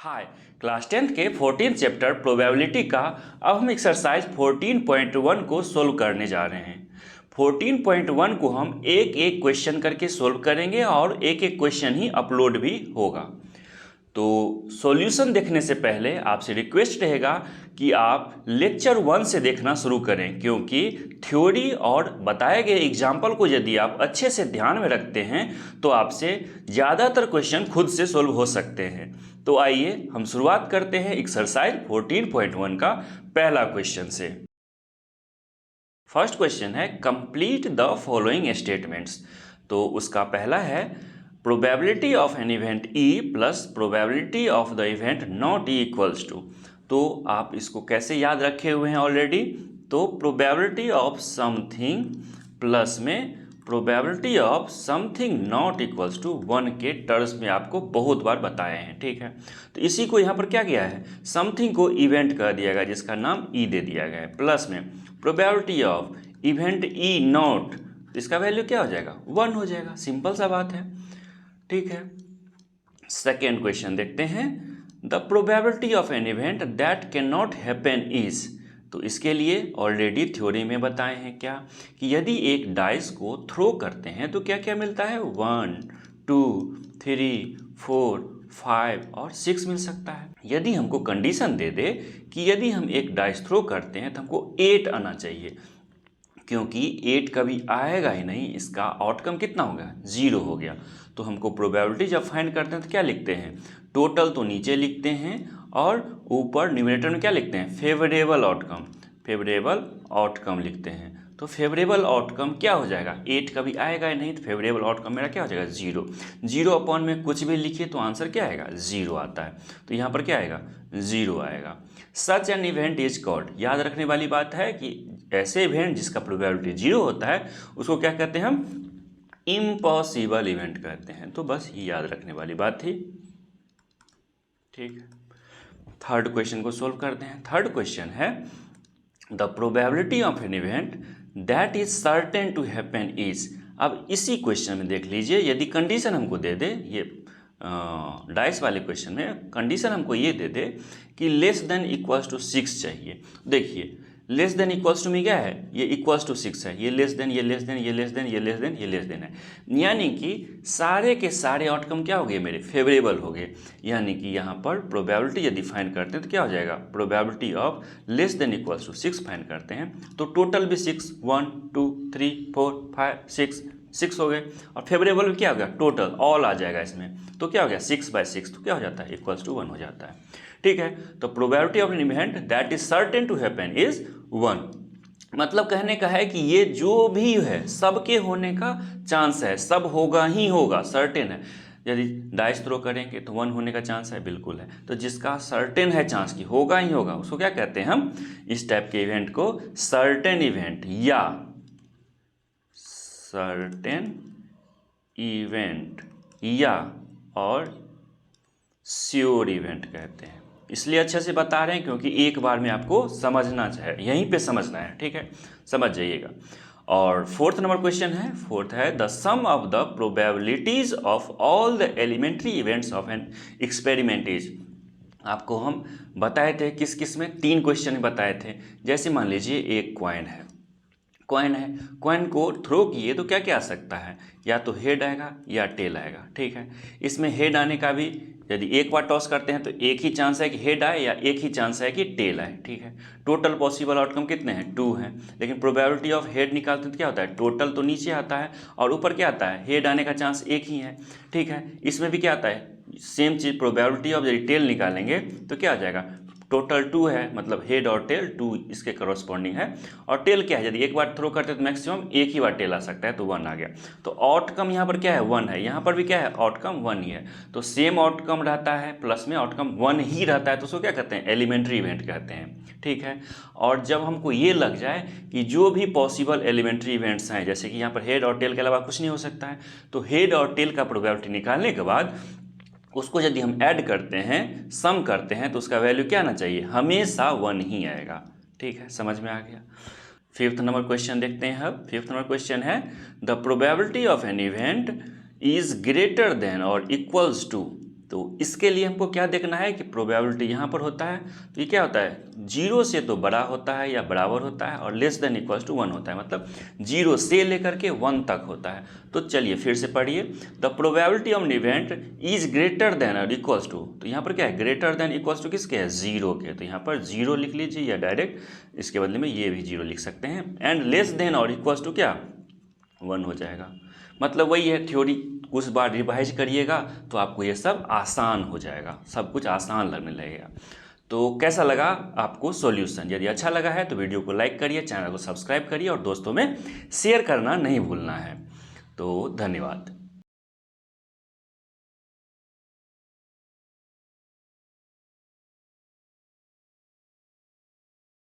हाय class 10th के 14th chapter probability का अब हम एक्सरसाइज 14.1 को सोल्व करने जा रहे हैं। 14.1 को हम एक एक क्वेश्चन करके सोल्व करेंगे और एक एक क्वेश्चन ही अपलोड भी होगा। तो सॉल्यूशन देखने से पहले आपसे रिक्वेस्ट रहेगा कि आप लेक्चर 1 से देखना शुरू करें, क्योंकि थ्योरी और बताए गए एग्जाम्पल को यदि आप अच्छे से ध्यान में रखते हैं तो आपसे ज़्यादातर क्वेश्चन खुद से सोल्व हो सकते हैं। तो आइए हम शुरुआत करते हैं एक्सरसाइज 14.1 का पहला क्वेश्चन से। फर्स्ट क्वेश्चन है कंप्लीट द फॉलोइंग स्टेटमेंट्स। तो उसका पहला है probability of an event E plus probability of the event not E equals to. तो आप इसको कैसे याद रखे हुए हैं ऑलरेडी, तो प्रोबेबिलिटी ऑफ समथिंग प्लस में probability of something not equals to 1 के टर्म्स में आपको बहुत बार बताए हैं, ठीक है। तो इसी को यहाँ पर क्या किया है, समथिंग को इवेंट कर दिया गया जिसका नाम ई दे दिया गया है, प्लस में probability of event E not, इसका वैल्यू क्या हो जाएगा, 1 हो जाएगा। सिंपल सा बात है, ठीक है। सेकेंड क्वेश्चन देखते हैं, the probability of an event that can not happen is. तो इसके लिए ऑलरेडी थ्योरी में बताए हैं क्या, कि यदि एक डाइस को थ्रो करते हैं तो क्या क्या मिलता है, 1 2 3 4 5 और 6 मिल सकता है। यदि हमको कंडीशन दे दे कि यदि हम एक डाइस थ्रो करते हैं तो हमको 8 आना चाहिए, क्योंकि 8 कभी आएगा ही नहीं, इसका आउटकम कितना होगा, 0 हो गया। तो हमको प्रोबेबिलिटी जब फाइंड करते हैं तो क्या लिखते हैं, टोटल तो नीचे लिखते हैं और ऊपर न्यूमरेटर में क्या लिखते हैं, फेवरेबल आउटकम, फेवरेबल आउटकम लिखते हैं। तो फेवरेबल आउटकम क्या हो जाएगा, 8 कभी आएगा ही नहीं, तो फेवरेबल आउटकम मेरा क्या हो जाएगा, 0। 0 अपॉन में कुछ भी लिखिए तो आंसर क्या आएगा, 0 आता है। तो यहाँ पर क्या आएगा, 0 आएगा। Such an event is called, याद रखने वाली बात है कि ऐसे इवेंट जिसका प्रोबेबिलिटी 0 होता है उसको क्या कहते हैं, हम इम्पॉसिबल इवेंट कहते हैं। तो बस ये याद रखने वाली बात थी, ठीक है। थर्ड क्वेश्चन को सोल्व करते हैं। थर्ड क्वेश्चन है the probability of an event that is certain to happen is. अब इसी क्वेश्चन में देख लीजिए, यदि कंडीशन हमको दे दे, ये डाइस वाले क्वेश्चन में कंडीशन हमको ये दे दे कि लेस देन इक्वल्स टू 6 चाहिए। देखिए लेस देन इक्वल्स टू में क्या है, ये इक्वल्स टू 6 है, ये लेस देन, ये लेस देन, ये लेस देन, ये लेस देन, ये लेस देन है, यानी कि सारे के सारे आउटकम क्या हो गए मेरे, फेवरेबल हो गए। यानी कि यहाँ पर प्रोबेबिलिटी यदि फाइंड करते हैं तो क्या हो जाएगा, probability of less than equals to 6 find करते हैं तो टोटल भी 6, 1 2 3 4 5 6 हो गए, और फेवरेबल भी क्या हो गया, टोटल ऑल आ जाएगा इसमें, तो क्या हो गया 6/6, तो क्या हो जाता है, इक्वल्स टू 1 हो जाता है, ठीक है। तो probability of an event that is certain to happen is 1। मतलब कहने का है कि ये जो भी है सबके होने का चांस है, सब होगा ही होगा, सर्टेन है। यदि डाइस थ्रो करेंगे तो 1 होने का चांस है, बिल्कुल है। तो जिसका सर्टेन है चांस की होगा ही होगा, उसको क्या कहते हैं हम, इस टाइप के इवेंट को सर्टेन इवेंट या सर्टेन इवेंट या और श्योर इवेंट कहते हैं। इसलिए अच्छे से बता रहे हैं क्योंकि एक बार में आपको समझना चाहिए, यहीं पे समझना है, ठीक है, समझ जाइएगा। और फोर्थ नंबर क्वेश्चन है, फोर्थ है the sum of the probabilities of all the elementary events of an experiment is. आपको हम बताए थे किस किस में, 3 क्वेश्चन बताए थे। जैसे मान लीजिए एक कॉइन है, कॉइन को थ्रो किए तो क्या क्या आ सकता है, या तो हेड आएगा या टेल आएगा, ठीक है। इसमें हेड आने का भी यदि एक बार टॉस करते हैं तो एक ही चांस है कि हेड आए या एक ही चांस है कि टेल आए, ठीक है। टोटल पॉसिबल आउटकम कितने हैं, 2 हैं, लेकिन प्रोबेबिलिटी ऑफ हेड निकालते हैं तो क्या होता है, टोटल तो नीचे आता है और ऊपर क्या आता है, हेड आने का चांस एक ही है, ठीक है। इसमें भी क्या आता है, सेम चीज़, प्रोबेबिलिटी ऑफ यदि टेल निकालेंगे तो क्या आ जाएगा, टोटल 2 है, मतलब हेड और टेल 2 इसके करस्पॉन्डिंग है। और टेल क्या है, यदि एक बार थ्रो करते तो मैक्सिमम एक ही बार टेल आ सकता है, तो 1 आ गया। तो आउटकम यहाँ पर क्या है, 1 है, यहाँ पर भी क्या है, आउटकम 1 ही है। तो सेम आउटकम रहता है, प्लस में आउटकम 1 ही रहता है, तो उसको क्या कहते हैं, एलिमेंट्री इवेंट कहते हैं, ठीक है। और जब हमको ये लग जाए कि जो भी पॉसिबल एलिमेंट्री इवेंट्स हैं, जैसे कि यहाँ पर हेड और टेल के अलावा कुछ नहीं हो सकता है, तो हेड और टेल का प्रोबेबिलिटी निकालने के बाद उसको यदि हम ऐड करते हैं, सम करते हैं, तो उसका वैल्यू क्या आना चाहिए, हमेशा 1 ही आएगा, ठीक है, समझ में आ गया। फिफ्थ नंबर क्वेश्चन देखते हैं। अब फिफ्थ नंबर क्वेश्चन है the probability of an event is greater than और इक्वल्स टू। तो इसके लिए हमको क्या देखना है कि प्रोबेबिलिटी यहाँ पर होता है, तो ये क्या होता है, 0 से तो बड़ा होता है या बराबर होता है और लेस देन इक्वल्स टू 1 होता है, मतलब 0 से लेकर के 1 तक होता है। तो चलिए फिर से पढ़िए, the probability of an event is greater than और इक्वल्स टू, तो यहाँ पर क्या है, ग्रेटर देन इक्वल्स टू किसके है, 0 के, तो यहाँ पर 0 लिख लीजिए या डायरेक्ट इसके बदले में ये भी 0 लिख सकते हैं। एंड लेस देन और इक्वल्स टू क्या, 1 हो जाएगा। मतलब वही है, थ्योरी कुछ बार रिवाइज करिएगा तो आपको ये सब आसान हो जाएगा, सब कुछ आसान लगने लगेगा। तो कैसा लगा आपको सॉल्यूशन? यदि अच्छा लगा है तो वीडियो को लाइक करिए, चैनल को सब्सक्राइब करिए और दोस्तों में शेयर करना नहीं भूलना है। तो धन्यवाद।